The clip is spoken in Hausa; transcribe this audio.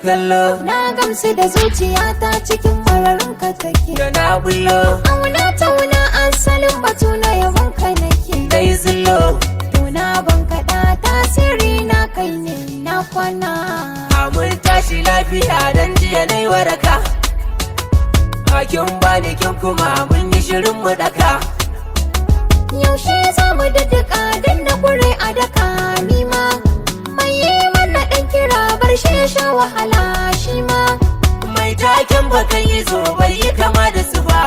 kallo Na gamsu da zuciyata cikin mararin ka take. da na bullo Auna tauna asalin batu na yabon ka nake. dai zullo Tuna ban kaɗa tasiri na kai ne na kwana. mun tashi lafiya dan jiya nai waraka hakin bani kin kuma mun yi shirin mu daka Yaushe za mu daddaka dan na kure a daka nima. Mai yi mana ɗan kira bar shi ya sha wahala shi ma. mai taken bakan yi zo bai yi kama da su ba